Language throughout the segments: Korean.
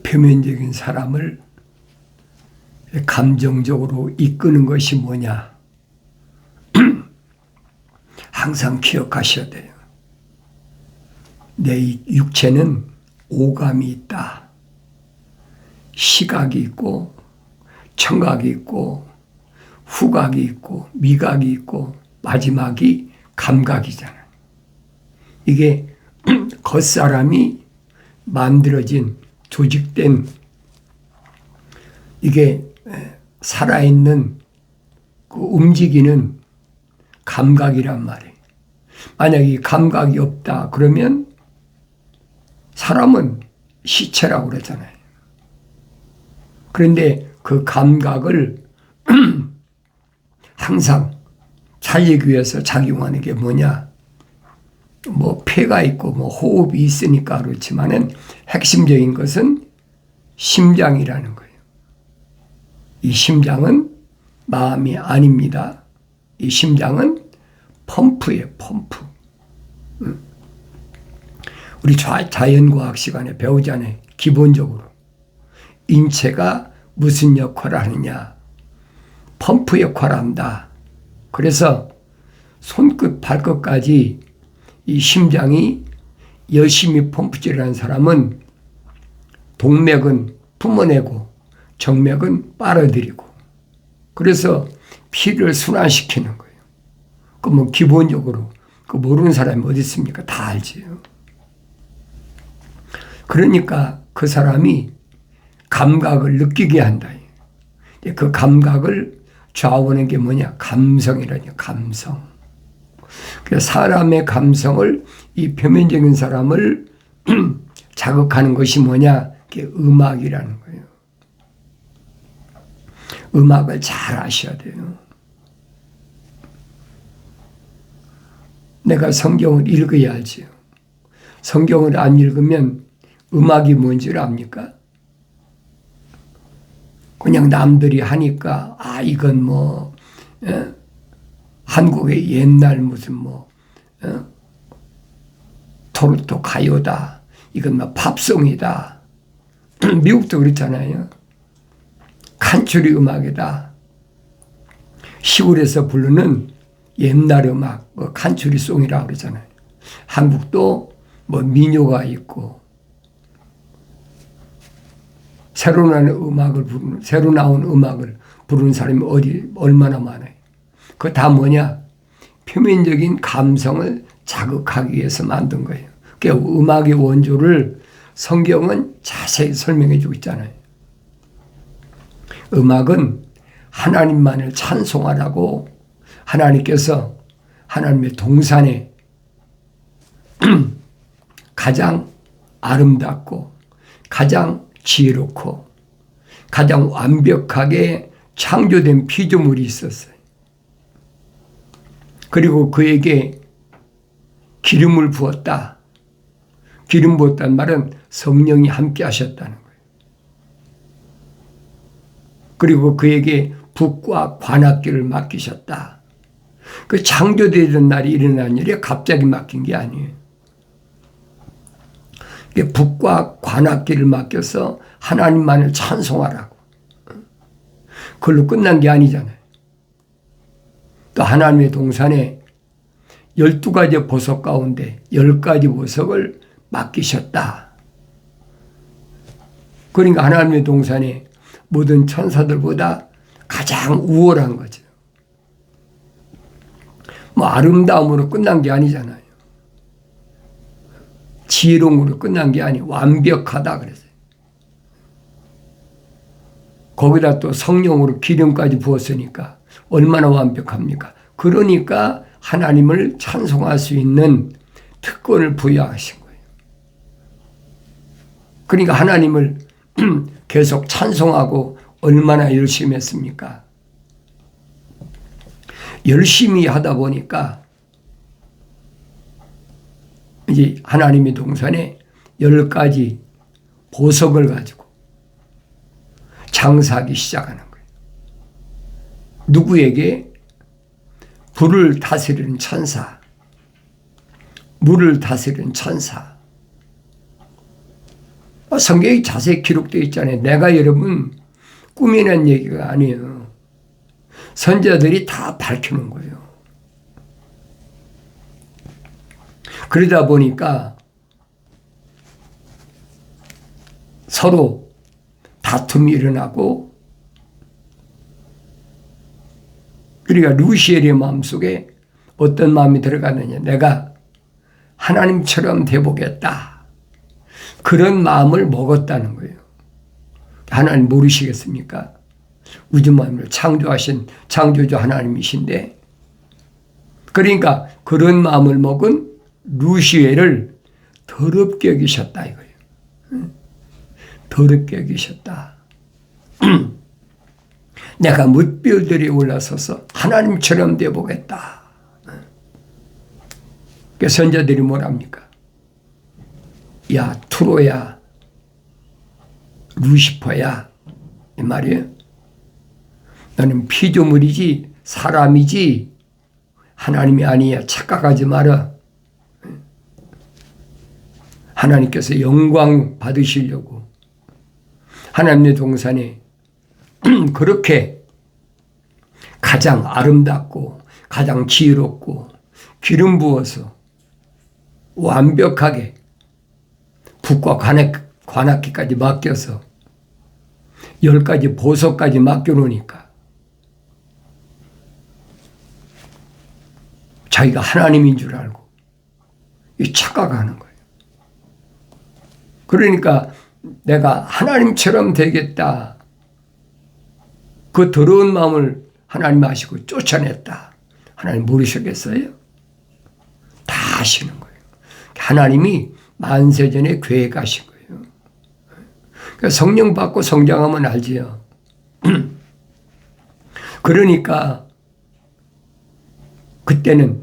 표면적인 사람을 감정적으로 이끄는 것이 뭐냐? 항상 기억하셔야 돼요. 내 육체는 오감이 있다. 시각이 있고 청각이 있고 후각이 있고 미각이 있고 마지막이 감각이잖아요. 이게 겉사람이 만들어진 조직된 이게 살아있는 그 움직이는 감각이란 말이에요. 만약에 이 감각이 없다 그러면 사람은 시체라고 그러잖아요. 그런데 그 감각을 항상 살리기 위해서 작용하는 게 뭐냐? 뭐 폐가 있고 뭐 호흡이 있으니까 그렇지만은 핵심적인 것은 심장이라는 거예요. 이 심장은 마음이 아닙니다. 이 심장은 펌프예요, 펌프. 우리 자연과학 시간에 배우잖아요. 기본적으로. 인체가 무슨 역할을 하느냐. 펌프 역할을 한다. 그래서 손끝, 발끝까지 이 심장이 열심히 펌프질하는 사람은 동맥은 품어내고 정맥은 빨아들이고 그래서 피를 순환시키는 거예요. 그 뭐 기본적으로 그 모르는 사람이 어디 있습니까? 다 알지요. 그러니까 그 사람이 감각을 느끼게 한다. 그 감각을 좌우하는 게 뭐냐? 감성이라냐, 감성. 그래서 사람의 감성을 이 표면적인 사람을 자극하는 것이 뭐냐? 그게 음악이라는 거예요. 음악을 잘 아셔야 돼요. 내가 성경을 읽어야 알지요. 성경을 안 읽으면 음악이 뭔지를 압니까? 그냥 남들이 하니까 이건 뭐 한국의 옛날 무슨 뭐 토르토 가요다. 이건 뭐 팝송이다. 미국도 그렇잖아요. 칸츄리 음악이다. 시골에서 부르는 옛날 음악, 뭐 칸츄리 송이라고 그러잖아요. 한국도 뭐 민요가 있고 새로 나온 음악을 부르는 사람이 얼마나 많아요. 그거 다 뭐냐? 표면적인 감성을 자극하기 위해서 만든 거예요. 그러니까 음악의 원조를 성경은 자세히 설명해 주고 있잖아요. 음악은 하나님만을 찬송하라고 하나님께서 하나님의 동산에 가장 아름답고 가장 지혜롭고 가장 완벽하게 창조된 피조물이 있었어요. 그리고 그에게 기름을 부었다. 기름 부었다는 말은 성령이 함께 하셨다는 거예요. 그리고 그에게 북과 관악기를 맡기셨다. 그 창조되던 날이 일어난 일이 갑자기 맡긴 게 아니에요. 북과 관악기를 맡겨서 하나님만을 찬송하라고. 그걸로 끝난 게 아니잖아요. 또 하나님의 동산에 12가지 보석 가운데 10가지 보석을 맡기셨다. 그러니까 하나님의 동산에 모든 천사들보다 가장 우월한 거죠. 뭐 아름다움으로 끝난 게 아니잖아요. 지혜로움으로 끝난 게 아니고 완벽하다 그랬어요. 거기다 또 성령으로 기름까지 부었으니까 얼마나 완벽합니까? 그러니까 하나님을 찬송할 수 있는 특권을 부여하신 거예요. 그러니까 하나님을 계속 찬송하고 얼마나 열심히 했습니까? 열심히 하다 보니까 이제 하나님의 동산에 10가지 보석을 가지고 장사하기 시작하는 거예요. 누구에게? 불을 다스리는 천사, 물을 다스리는 천사, 성경이 자세히 기록되어 있잖아요. 내가 여러분 꾸며낸 얘기가 아니에요. 선지자들이 다 밝히는 거예요. 그러다 보니까 서로 다툼이 일어나고, 그러니까 루시엘의 마음속에 어떤 마음이 들어가느냐, 내가 하나님처럼 돼보겠다, 그런 마음을 먹었다는 거예요. 하나님 모르시겠습니까? 우주 만물을 창조하신 창조주 하나님이신데, 그러니까 그런 마음을 먹은 루시엘을 더럽게 여기셨다 이거예요. 더럽게 여기셨다. 내가 뭇별들이 올라서서 하나님처럼 돼보겠다. 그 선자들이 뭐랍니까? 야, 투로야, 루시퍼야, 이 말이에요. 너는 피조물이지 사람이지 하나님이 아니야. 착각하지 마라. 하나님께서 영광 받으시려고 하나님의 동산에 그렇게 가장 아름답고 가장 지혜롭고 기름 부어서 완벽하게 북과 관악기까지 맡겨서 10가지 보석까지 맡겨놓으니까 자기가 하나님인 줄 알고 착각하는 거예요. 그러니까 내가 하나님처럼 되겠다, 그 더러운 마음을 하나님 아시고 쫓아냈다. 하나님 모르셨겠어요? 다 아시는 거예요. 하나님이 만세전에 계획하신 거예요. 그러니까 성령 받고 성장하면 알지요. 그러니까 그때는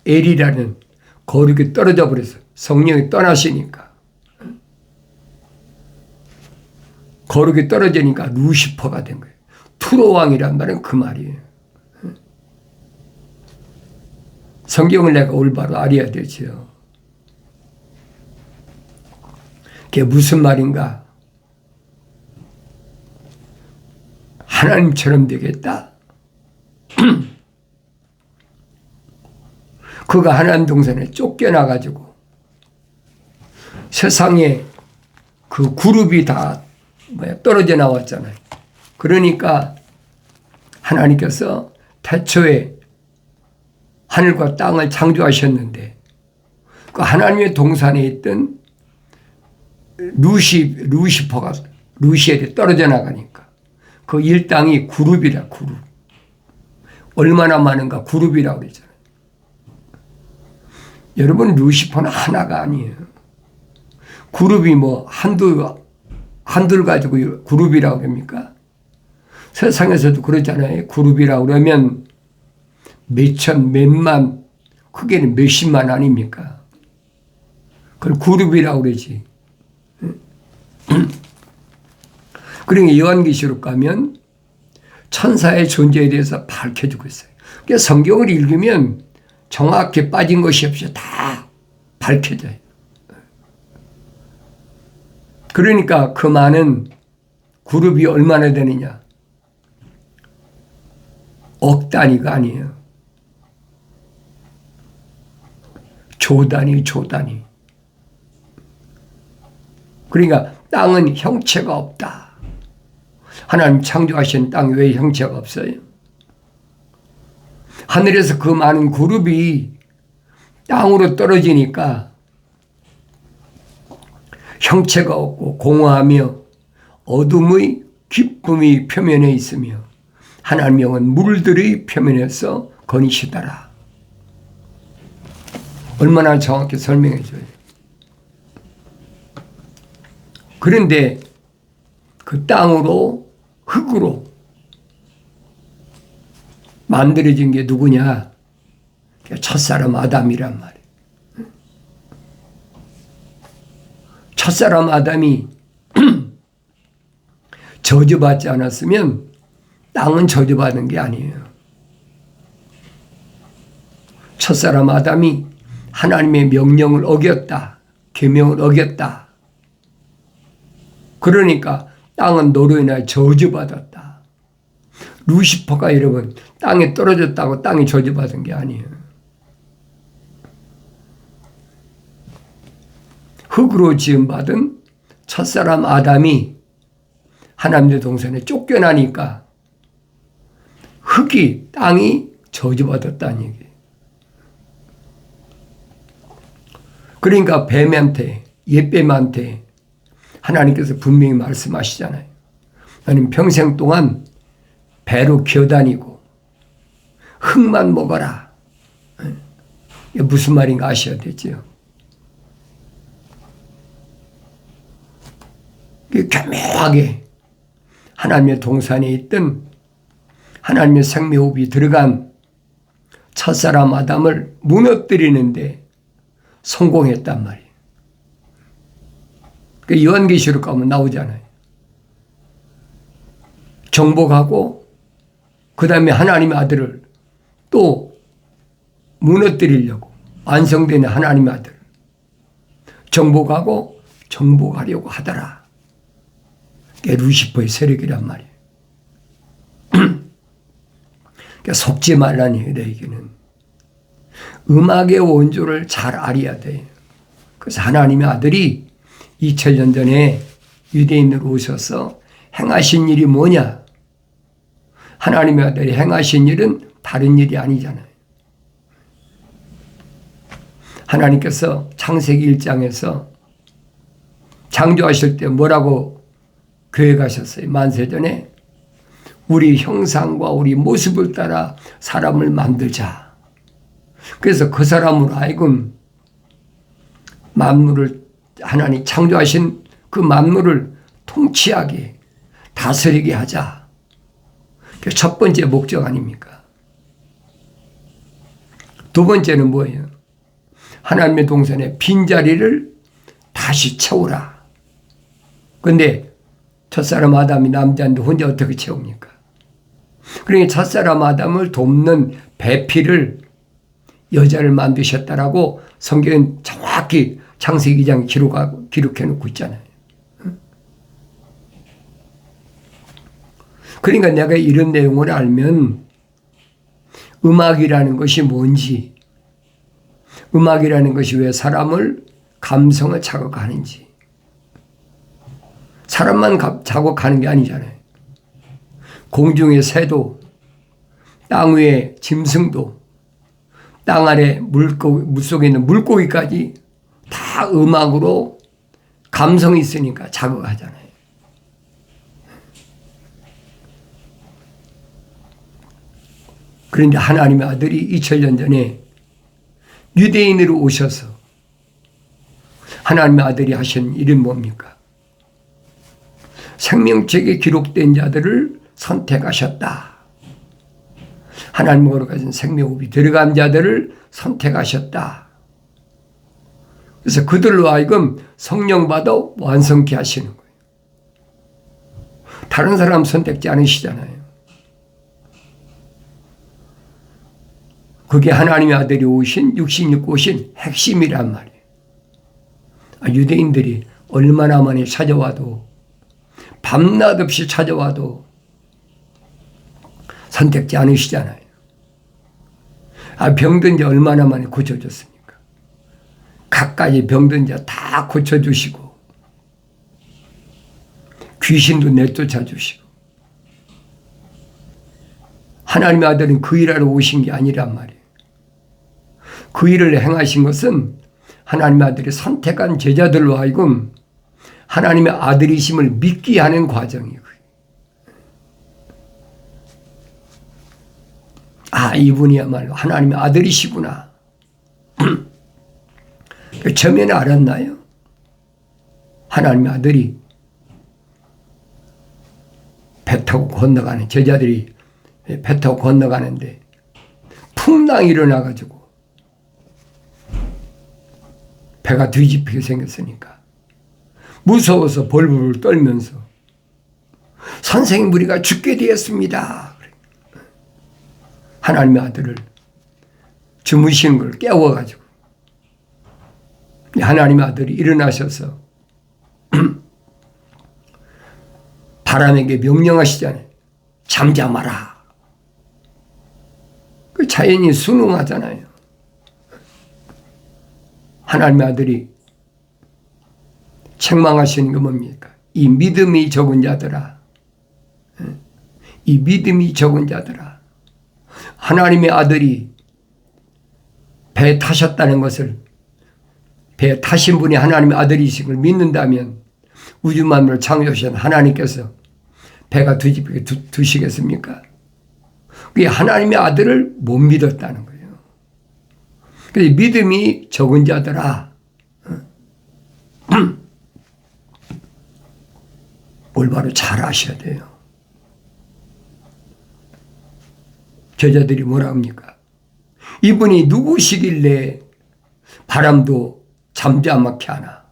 엘이라는 거룩이 떨어져 버려서 성령이 떠나시니까, 거룩이 떨어지니까 루시퍼가 된 거예요. 투로왕이란 말은 그 말이에요. 성경을 내가 올바로 알아야 되죠. 그게 무슨 말인가? 하나님처럼 되겠다. 그가 하나님 동산에 쫓겨나가지고 세상에 그 그룹이 다 떨어져 나왔잖아요. 그러니까 하나님께서 태초에 하늘과 땅을 창조하셨는데 그 하나님의 동산에 있던 루시퍼가, 루시엘이 떨어져 나가니까 그 일당이 그룹이라, 그룹. 얼마나 많은가, 그룹이라고 그러잖아요. 여러분, 루시퍼는 하나가 아니에요. 그룹이 뭐 한둘 가지고 그룹이라고 합니까? 세상에서도 그러잖아요. 그룹이라고 그러면 몇천, 몇만, 크게는 몇십만 아닙니까? 그걸 그룹이라고 그러지. 그러니까 요한계시록 가면 천사의 존재에 대해서 밝혀주고 있어요. 그러니까 성경을 읽으면 정확히 빠진 것이 없이 다 밝혀져요. 그러니까 그 많은 그룹이 얼마나 되느냐? 억 단위가 아니에요. 조 단위, 조 단위. 그러니까 땅은 형체가 없다. 하나님 창조하신 땅 외에 형체가 없어요. 하늘에서 그 많은 그룹이 땅으로 떨어지니까 형체가 없고 공허하며 어둠의 기쁨이 표면에 있으며 하나님의 영은 물들의 표면에서 거니시더라. 얼마나 정확히 설명해 줘요. 그런데 그 땅으로, 흙으로 만들어진 게 누구냐? 첫사람 아담이란 말이에요. 첫사람 아담이 저주받지 않았으면 땅은 저주받은 게 아니에요. 첫사람 아담이 하나님의 명령을 어겼다, 계명을 어겼다. 그러니까 땅은 너로 인하여 저주받았다. 루시퍼가 여러분 땅에 떨어졌다고 땅이 저주받은 게 아니에요. 흙으로 지음받은 첫사람 아담이 하나님의 동산에 쫓겨나니까 흙이 땅이 저주받았다는 얘기예요. 그러니까 뱀한테 옛뱀한테 하나님께서 분명히 말씀하시잖아요. 나는 평생 동안 배로 기어다니고 흙만 먹어라. 이게 무슨 말인가 아셔야 되죠. 교묘하게 하나님의 동산에 있던 하나님의 생명호흡이 들어간 첫사람 아담을 무너뜨리는데 성공했단 말이에요. 그 요한계시록 가면 나오잖아요. 정복하고 그 다음에 하나님의 아들을 또 무너뜨리려고 완성된 하나님의 아들 정복하고 정복하려고 하더라. 그게 루시퍼의 세력이란 말이에요. 그러니까 속지 말라는 얘기다. 이게는 음악의 원조를 잘 알아야 돼요. 그래서 하나님의 아들이 2000년 전에 유대인으로 오셔서 행하신 일이 뭐냐? 하나님의 아들이 행하신 일은 다른 일이 아니잖아요. 하나님께서 창세기 1장에서 창조하실 때 뭐라고 계획하셨어요? 만세전에 우리 형상과 우리 모습을 따라 사람을 만들자. 그래서 그 사람으로 하여금 만물을 하나님 창조하신 그 만물을 통치하게 다스리게 하자. 그게 첫 번째 목적 아닙니까? 두 번째는 뭐예요? 하나님의 동산에 빈자리를 다시 채우라. 그런데 첫사람 아담이 남자인데 혼자 어떻게 채웁니까? 그러니까 첫사람 아담을 돕는 배필을 여자를 만드셨다라고 성경은 정확히 창세기 2장 기록해 놓고 있잖아요. 그러니까 내가 이런 내용을 알면 음악이라는 것이 뭔지, 음악이라는 것이 왜 사람을 감성을 자극하는지, 사람만 자극하는 게 아니잖아요. 공중의 새도, 땅 위의 짐승도, 땅 아래 물속에 있는 물고기까지 다 음악으로 감성이 있으니까 자극하잖아요. 그런데 하나님의 아들이 2000년 전에 유대인으로 오셔서 하나님의 아들이 하신 일은 뭡니까? 생명책에 기록된 자들을 선택하셨다. 하나님으로 가진 생명호흡이 들어간 자들을 선택하셨다. 그래서 그들로 하여금 성령 받아 완성케 하시는 거예요. 다른 사람 선택지 않으시잖아요. 그게 하나님의 아들이 오신 육신 입고 오신 핵심이란 말이에요. 유대인들이 얼마나 많이 찾아와도 밤낮 없이 찾아와도 선택지 않으시잖아요. 병든 자 얼마나 많이 고쳐줬습니까? 각가지 병든 자 다 고쳐주시고 귀신도 내쫓아주시고 하나님의 아들은 그 일하러 오신 게 아니란 말이에요. 그 일을 행하신 것은 하나님의 아들이 선택한 제자들로 하여금 하나님의 아들이심을 믿게 하는 과정이에요. 이분이야말로 하나님의 아들이시구나. 처음에는 알았나요? 하나님의 아들이 배 타고 건너가는 제자들이 배 타고 건너가는데 풍랑이 일어나가지고 배가 뒤집히게 생겼으니까 무서워서 벌벌 떨면서 선생님 우리가 죽게 되었습니다. 하나님의 아들을 주무시는 걸 깨워가지고 하나님의 아들이 일어나셔서 바람에게 명령하시잖아요. 잠잠하라. 그 자연이 순응하잖아요. 하나님의 아들이 책망하시는 게 뭡니까? 이 믿음이 적은 자들아. 이 믿음이 적은 자들아. 하나님의 아들이 배에 타셨다는 것을, 배에 타신 분이 하나님의 아들이신 걸 믿는다면 우주 만물을 창조하신 하나님께서 배가 뒤집히게 두시겠습니까? 그게 하나님의 아들을 못 믿었다는 거예요. 그래서 믿음이 적은 자들아, 올바로 잘 아셔야 돼요. 제자들이 뭐라 합니까? 이분이 누구시길래 바람도 잠잠하게 하나?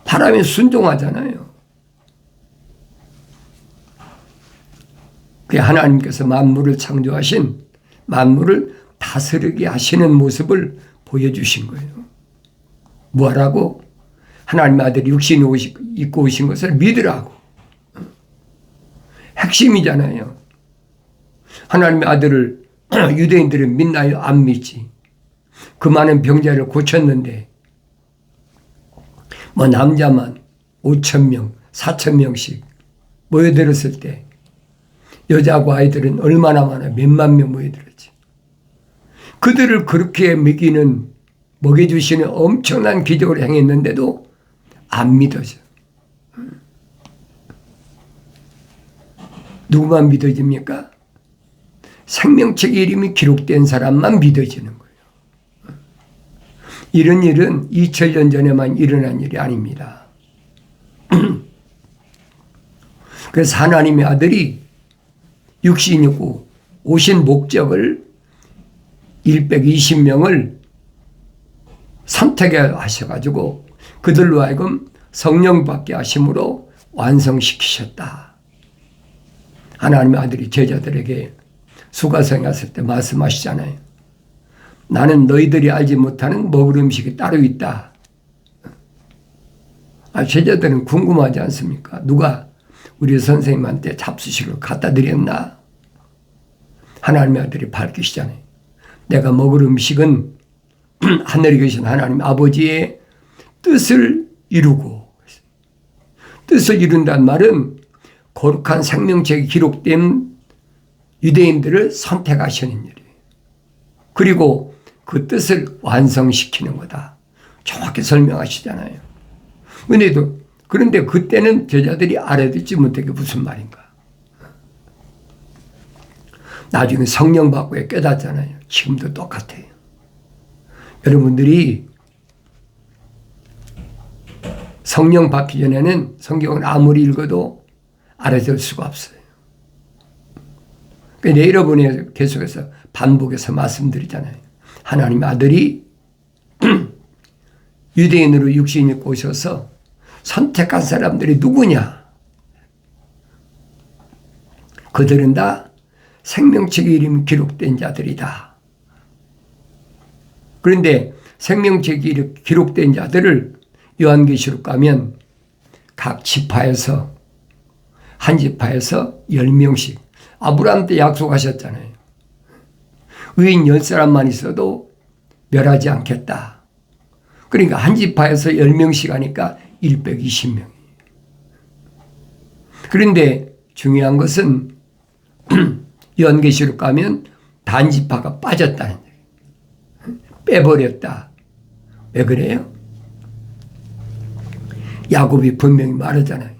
바람에 순종하잖아요. 그 하나님께서 만물을 창조하신, 만물을 다스리게 하시는 모습을 보여주신 거예요. 뭐하라고? 하나님의 아들이 육신이 입고 오신 것을 믿으라고. 핵심이잖아요. 하나님의 아들을 유대인들은 믿나요? 안 믿지. 그 많은 병자를 고쳤는데 뭐 남자만 5,000명, 4,000명씩 모여들었을 때 여자하고 아이들은 얼마나 많아? 몇만 명 모여들었지. 그들을 그렇게 먹여주시는 엄청난 기적을 행했는데도 안 믿어져. 누구만 믿어집니까? 생명책 이름이 기록된 사람만 믿어지는 거예요. 이런 일은 2000년 전에만 일어난 일이 아닙니다. 그래서 하나님의 아들이 육신이 있고 오신 목적을 120명을 선택하셔가지고 그들로 하여금 성령 받게 하심으로 완성시키셨다. 하나님의 아들이 제자들에게 수가성에 갔을 때 말씀하시잖아요. 나는 너희들이 알지 못하는 먹을 음식이 따로 있다. 제자들은 궁금하지 않습니까? 누가 우리 선생님한테 잡수식을 갖다 드렸나? 하나님의 아들이 밝히시잖아요. 내가 먹을 음식은 하늘에 계신 하나님 아버지의 뜻을 이루고, 뜻을 이룬다는 말은 거룩한 생명책에 기록된 유대인들을 선택하시는 일이에요. 그리고 그 뜻을 완성시키는 거다. 정확히 설명하시잖아요. 그런데 그때는 제자들이 알아듣지 못하게 무슨 말인가. 나중에 성령 받고 깨닫잖아요. 지금도 똑같아요. 여러분들이 성령 받기 전에는 성경을 아무리 읽어도 알아들 수가 없어요. 그러니까 여러분이 계속해서 반복해서 말씀드리잖아요. 하나님의 아들이 유대인으로 육신이 입고 오셔서 선택한 사람들이 누구냐? 그들은 다 생명책에 이름이 기록된 자들이다. 그런데 생명책에 기록된 자들을 요한계시록 가면 각 지파에서 한 지파에서 10명씩 아브라함한테 약속하셨잖아요. 의인 10사람만 있어도 멸하지 않겠다. 그러니까 한 지파에서 10명씩 하니까 120명이에요. 그런데 중요한 것은 요한계시록 가면 단지파가 빠졌다는 얘기예요. 빼버렸다. 왜 그래요? 야곱이 분명히 말하잖아요.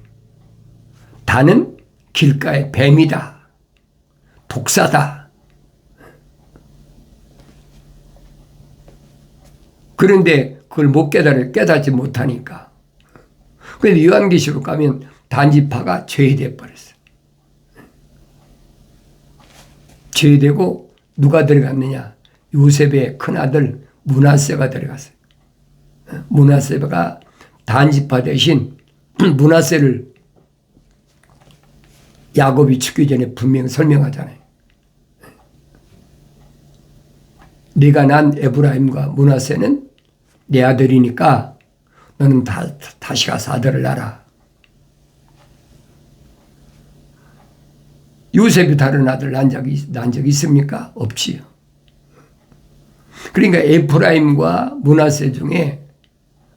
단은 길가의 뱀이다. 독사다. 그런데 그걸 못 깨닫지 못하니까. 그런데 요한계시록 가면 단지파가 죄되어 버렸어요. 죄되고 누가 들어갔느냐? 요셉의 큰아들 므낫세가 들어갔어요. 므낫세가 단지파 대신 므낫세를 야곱이 죽기 전에 분명히 설명하잖아요. 네가 난 에브라임과 므낫세는 내 아들이니까 너는 다시 가서 아들을 낳아라. 요셉이 다른 아들 난 적이 있습니까? 없지요. 그러니까 에프라임과 므낫세 중에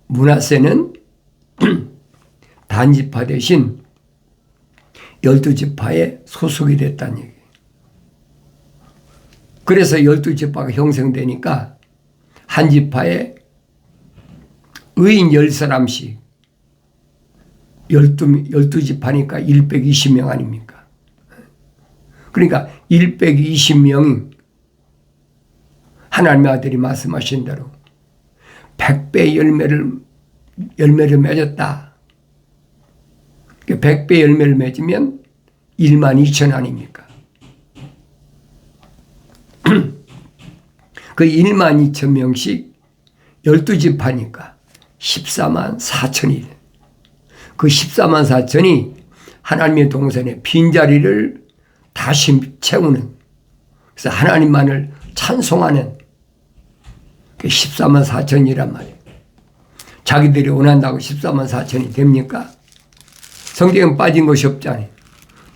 므낫세는 단지파 대신 12지파에 소속이 됐다는 얘기예요. 그래서 12지파가 형성되니까 한 지파에 의인 10사람씩 12지파니까 120명 아닙니까? 그러니까 120명이 하나님의 아들이 말씀하신 대로 100배 열매를 맺었다. 100배 열매를 맺으면 12,000 아닙니까? 그 12,000명씩 12지파니까 144,000이 돼. 그 144,000이 하나님의 동산의 빈자리를 다시 채우는, 그래서 하나님만을 찬송하는 144,000이란 말이에요. 자기들이 원한다고 144,000이 됩니까? 성경에 빠진 것이 없잖아요.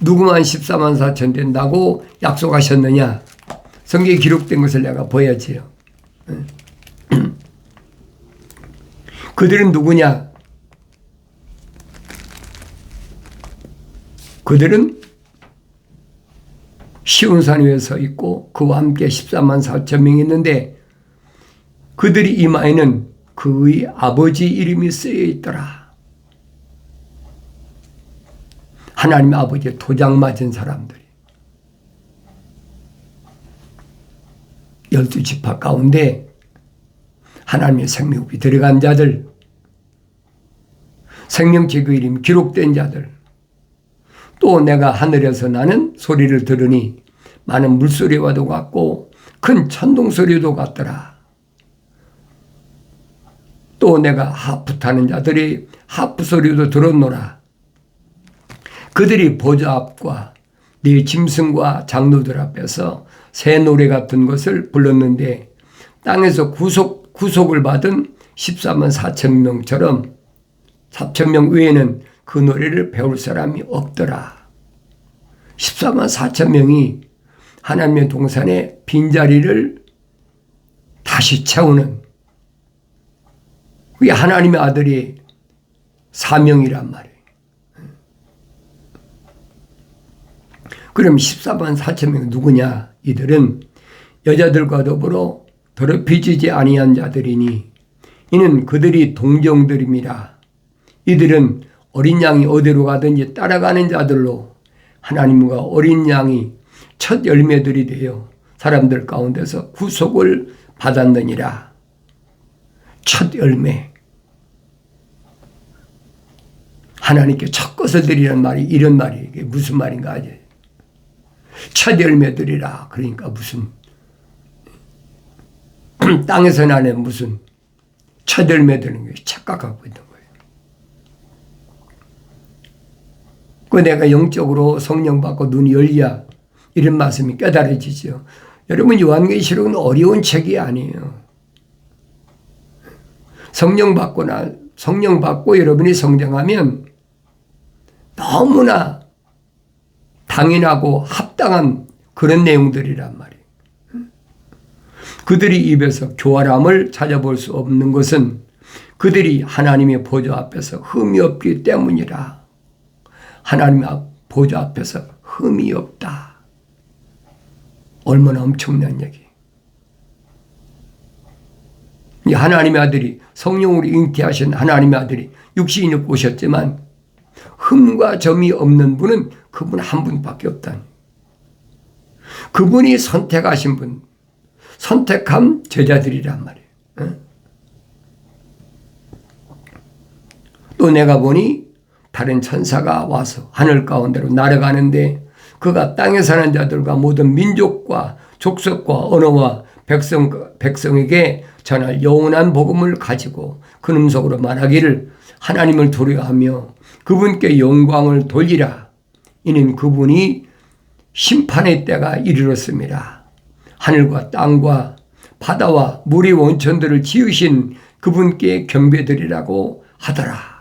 누구만 144,000 된다고 약속하셨느냐? 성경에 기록된 것을 내가 보여야지요. 그들은 누구냐? 그들은 시온산 위에 서 있고 그와 함께 144,000명이 있는데 그들이 이마에는 그의 아버지 이름이 쓰여 있더라. 하나님의 아버지의 도장 맞은 사람들이 12지파 가운데 하나님의 생명이 들어간 자들, 생명책 그 이름이 기록된 자들, 또 내가 하늘에서 나는 소리를 들으니 많은 물소리와도 같고 큰 천둥소리도 같더라. 또 내가 하프 타는 자들이 하프 소리도 들었노라. 그들이 보좌 앞과 네 짐승과 장로들 앞에서 새 노래 같은 것을 불렀는데 땅에서 구속을 받은 144,000명처럼 4,000명 외에는 그 노래를 배울 사람이 없더라. 144,000명이 하나님의 동산의 빈자리를 다시 채우는, 그게 하나님의 아들이 사명이란 말이에요. 그럼 144,000명이 누구냐? 이들은 여자들과 더불어 더럽혀지지 아니한 자들이니 이는 그들이 동정들임이라. 이들은 어린 양이 어디로 가든지 따라가는 자들로 하나님과 어린 양이 첫 열매들이 되어 사람들 가운데서 구속을 받았느니라. 첫 열매. 하나님께 첫 것을 드리는 말이 이런 말이 이게 무슨 말인가 하지? 첫 열매들이라. 그러니까 무슨 땅에서 나는 무슨 첫 열매들인 게 착각하고 있는 거예요. 그 내가 영적으로 성령 받고 눈이 열려야 이런 말씀이 깨달아지죠. 여러분, 요한계시록은 어려운 책이 아니에요. 성령 받고 여러분이 성장하면 너무나 당연하고 합당한 그런 내용들이란 말이에요. 그들이 입에서 교활함을 찾아볼 수 없는 것은 그들이 하나님의 보좌 앞에서 흠이 없기 때문이라. 하나님의 보좌 앞에서 흠이 없다. 얼마나 엄청난 얘기. 하나님의 아들이, 성령으로 잉태하신 하나님의 아들이 육신이 오셨지만 흠과 점이 없는 분은 그분 한 분밖에 없다니. 그분이 선택하신 분, 선택한 제자들이란 말이에요. 또 내가 보니 다른 천사가 와서 하늘 가운데로 날아가는데 그가 땅에 사는 자들과 모든 민족과 족속과 언어와 백성에게 전할 영원한 복음을 가지고 큰 음성으로 말하기를 하나님을 두려워하며 그분께 영광을 돌리라. 이는 그분이 심판의 때가 이르렀습니다. 하늘과 땅과 바다와 물의 원천들을 지으신 그분께 경배드리라고 하더라.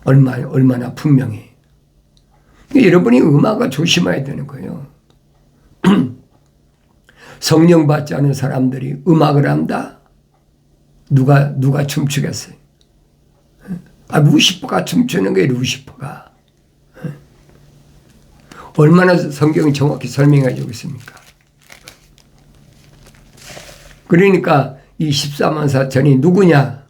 얼마나 분명히 여러분이 음악을 조심해야 되는 거예요. 성령 받지 않은 사람들이 음악을 한다? 누가 춤추겠어요? 루시퍼가 춤추는 거예요, 루시퍼가. 얼마나 성경이 정확히 설명해 주고 있습니까? 그러니까 이 14만 4천이 누구냐?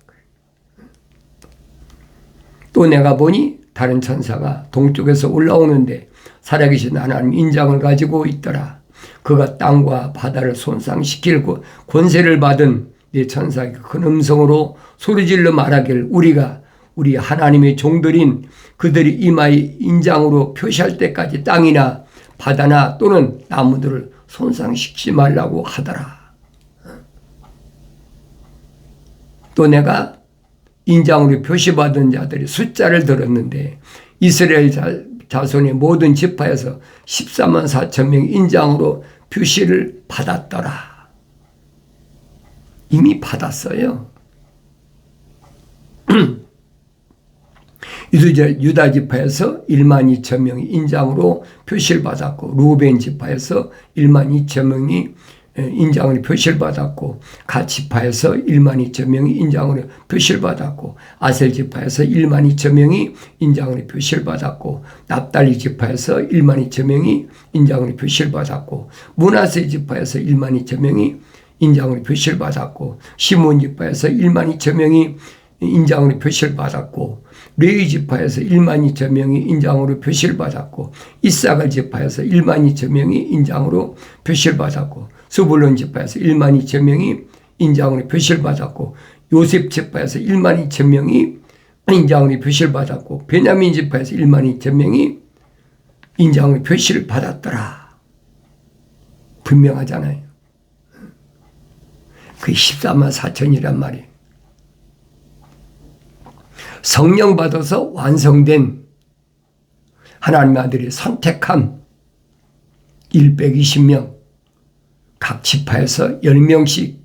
또 내가 보니 다른 천사가 동쪽에서 올라오는데 살아계신 하나님 인장을 가지고 있더라. 그가 땅과 바다를 손상시킬 권세를 받은 네 천사에게 큰 음성으로 소리질러 말하길 우리가 우리 하나님의 종들인 그들이 이마에 인장으로 표시할 때까지 땅이나 바다나 또는 나무들을 손상시키지 말라고 하더라. 또 내가 인장으로 표시받은 자들의 숫자를 들었는데 이스라엘 자손의 모든 지파에서 14만 4천 명이 인장으로 표시를 받았더라. 이미 받았어요. 유다 지파에서 1만 2천 명이 인장으로 표시를 받았고 루벤 지파에서 1만 2천 명이 인장으로 표시를 받았고 갓 지파에서 1만 2천 명이 인장으로 표시를 받았고 아셀 지파에서 1만 2천 명이 인장으로 표시를 받았고 납달리 지파에서 1만 2천 명이 인장으로 표시를 받았고 므낫세 지파에서 1만 2천 명이 인장으로 표시를 받았고 시몬 지파에서 1만 2천 명이 인장으로 표시를 받았고 레위 지파에서 1만 2천 명이 인장으로 표시를 받았고 이사갈 지파에서 1만 2천 명이 인장으로 표시를 받았고 스불론 지파에서 1만 2천 명이 인장으로 표시를 받았고 요셉 지파에서 1만 2천 명이 인장으로 표시를 받았고 베냐민 지파에서 1만 2천 명이 인장으로 표시를 받았더라. 분명하잖아요. 그게 14만 4천이란 말이에요. 성령 받아서 완성된 하나님의 아들이 선택한 120명, 각 지파에서 10명씩.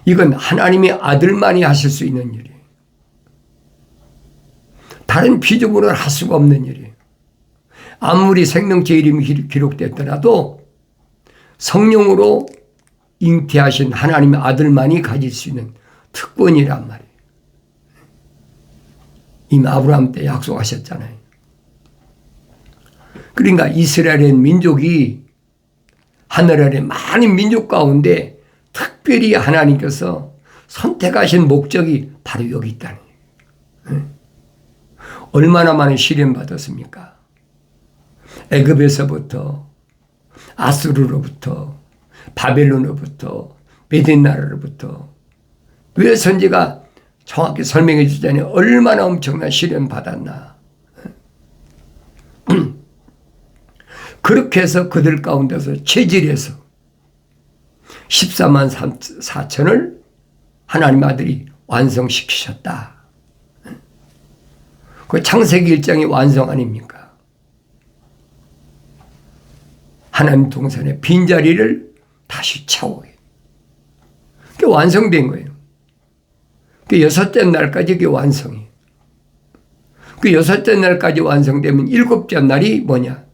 이건 하나님의 아들만이 하실 수 있는 일이에요. 다른 피조물은 할 수가 없는 일이에요. 아무리 생명체 이름이 기록됐더라도 성령으로 잉태하신 하나님의 아들만이 가질 수 있는 특권이란 말이에요. 이미 아브라함 때 약속하셨잖아요. 그러니까 이스라엘의 민족이 하늘 아래 많은 민족 가운데 특별히 하나님께서 선택하신 목적이 바로 여기 있다는 거예요. 얼마나 많은 시련 받았습니까? 애굽에서부터 아수르로부터 바벨론으로부터 메딘나라로부터 왜 선지가 정확히 설명해 주자니 얼마나 엄청난 시련 받았나. 그렇게 해서 그들 가운데서 체질해서 14만 4천을 하나님 아들이 완성시키셨다. 그 창세기 1장의 완성 아닙니까? 하나님 동산의 빈자리를 다시 채우게. 그게 완성된 거예요. 그 여섯째 날까지 그게 완성이에요. 그 여섯째 날까지 완성되면 일곱째 날이 뭐냐?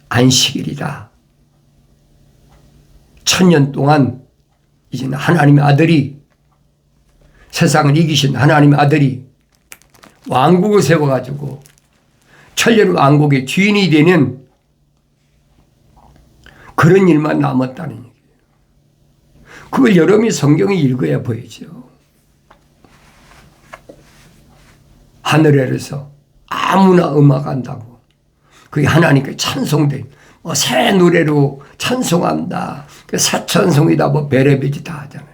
안식일이다. 1000년 동안 이제는 하나님의 아들이 세상을 이기신 하나님의 아들이 왕국을 세워가지고 천년 왕국의 주인이 되는 그런 일만 남았다는 얘기예요. 그걸 여러분이 성경에 읽어야 보이죠. 하늘에서 아무나 음악한다고 그게 하나님께 찬송된 새 노래로 찬송한다. 사천송이다 뭐 베레베지 다 하잖아요.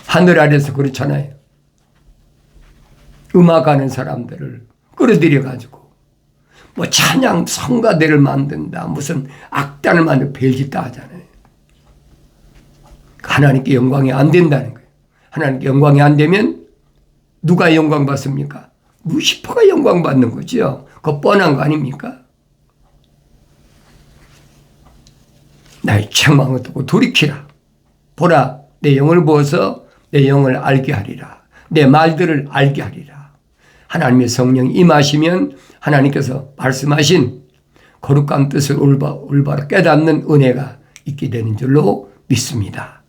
하늘 아래서 그렇잖아요. 음악하는 사람들을 끌어들여 가지고 뭐 찬양 성가대를 만든다. 무슨 악단을 만들고 별짓 다 하잖아요. 하나님께 영광이 안 된다는 거예요. 하나님께 영광이 안 되면 누가 영광 받습니까? 루시퍼가 영광 받는 거죠. 그거 뻔한 거 아닙니까? 나의 책망을 듣고 돌이키라. 보라, 내 영을 부어서 내 영을 알게 하리라. 내 말들을 알게 하리라. 하나님의 성령이 임하시면 하나님께서 말씀하신 거룩한 뜻을 올바로 깨닫는 은혜가 있게 되는 줄로 믿습니다.